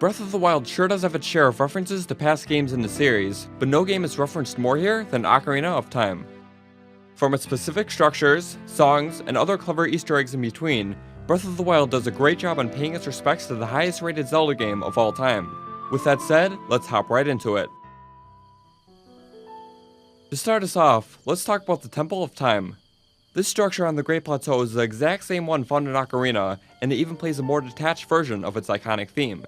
Breath of the Wild sure does have its share of references to past games in the series, but no game is referenced more here than Ocarina of Time. From its specific structures, songs, and other clever Easter eggs in between, Breath of the Wild does a great job on paying its respects to the highest rated Zelda game of all time. With that said, let's hop right into it. To start us off, let's talk about the Temple of Time. This structure on the Great Plateau is the exact same one found in Ocarina, and it even plays a more detached version of its iconic theme.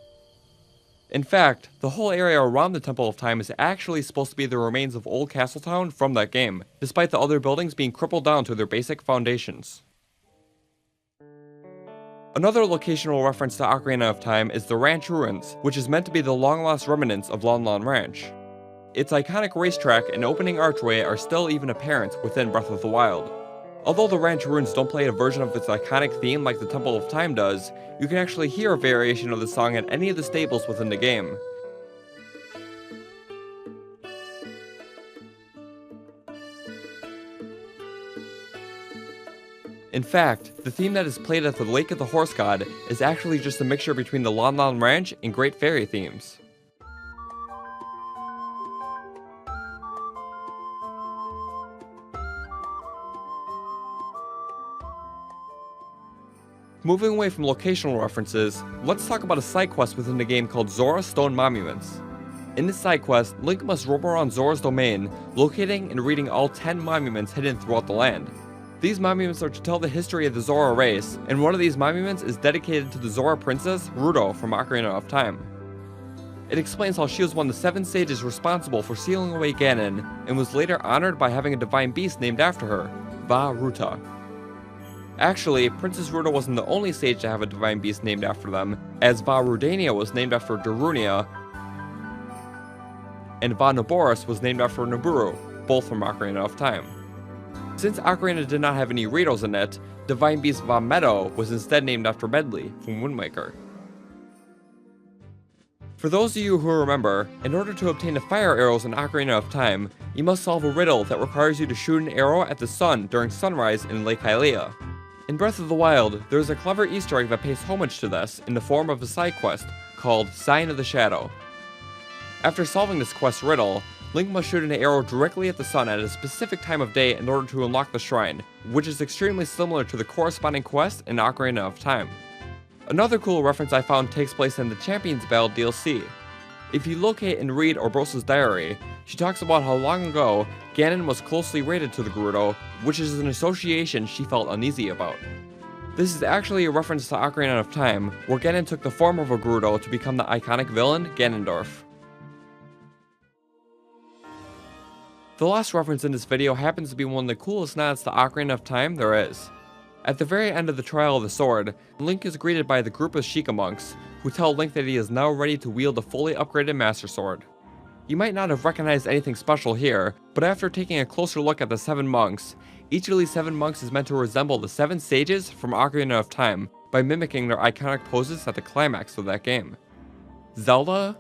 In fact, the whole area around the Temple of Time is actually supposed to be the remains of Old Castletown from that game, despite the other buildings being crippled down to their basic foundations. Another locational reference to Ocarina of Time is the Ranch Ruins, which is meant to be the long-lost remnants of Lon Lon Ranch. Its iconic racetrack and opening archway are still even apparent within Breath of the Wild. Although the Ranch Ruins don't play a version of its iconic theme like the Temple of Time does, you can actually hear a variation of the song at any of the stables within the game. In fact, the theme that is played at the Lake of the Horse God is actually just a mixture between the Lon Lon Ranch and Great Fairy themes. Moving away from locational references, let's talk about a side quest within the game called Zoras Stone Monuments. In this side quest, Link must roam around Zoras Domain, locating and reading all 10 monuments hidden throughout the land. These monuments are to tell the history of the Zora race, and one of these monuments is dedicated to the Zora princess, Ruto from Ocarina of Time. It explains how she was one of the 7 sages responsible for sealing away Ganon, and was later honored by having a divine beast named after her, Vah Ruta. Actually, Princess Ruta wasn't the only sage to have a divine beast named after them, as Vah Rudania was named after Darunia, and Vah Naboris was named after Naburu, both from Ocarina of Time. Since Ocarina did not have any Ritos in it, divine beast Vah Meadow was instead named after Medley from Wind Waker. For those of you who remember, in order to obtain the fire arrows in Ocarina of Time, you must solve a riddle that requires you to shoot an arrow at the sun during sunrise in Lake Hylia. In Breath of the Wild, there is a clever Easter egg that pays homage to this in the form of a side quest called Sign of the Shadow. After solving this quest riddle, Link must shoot an arrow directly at the sun at a specific time of day in order to unlock the shrine, which is extremely similar to the corresponding quest in Ocarina of Time. Another cool reference I found takes place in the Champions Ballad DLC. If you locate and read Orbrosa's diary, she talks about how long ago Ganon was closely related to the Gerudo, which is an association she felt uneasy about. This is actually a reference to Ocarina of Time, where Ganon took the form of a Gerudo to become the iconic villain Ganondorf. The last reference in this video happens to be one of the coolest nods to Ocarina of Time there is. At the very end of the Trial of the Sword, Link is greeted by the group of Sheikah monks, who tell Link that he is now ready to wield a fully upgraded Master Sword. You might not have recognized anything special here, but after taking a closer look at the 7 monks, each of these 7 monks is meant to resemble the 7 sages from Ocarina of Time by mimicking their iconic poses at the climax of that game. Zelda,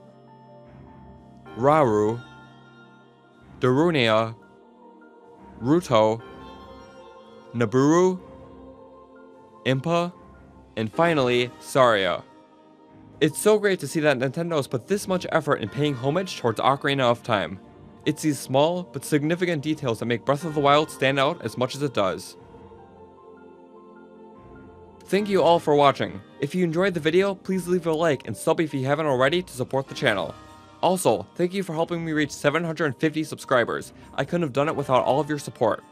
Rauru, Darunia, Ruto, Naburu, Impa, and finally, Saria. It's so great to see that Nintendo has put this much effort in paying homage towards Ocarina of Time. It's these small, but significant details that make Breath of the Wild stand out as much as it does. Thank you all for watching. If you enjoyed the video, please leave a like and sub if you haven't already to support the channel. Also, thank you for helping me reach 750 subscribers. I couldn't have done it without all of your support.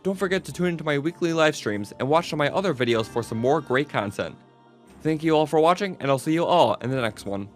Don't forget to tune into my weekly live streams and watch some of my other videos for some more great content. Thank you all for watching, and I'll see you all in the next one.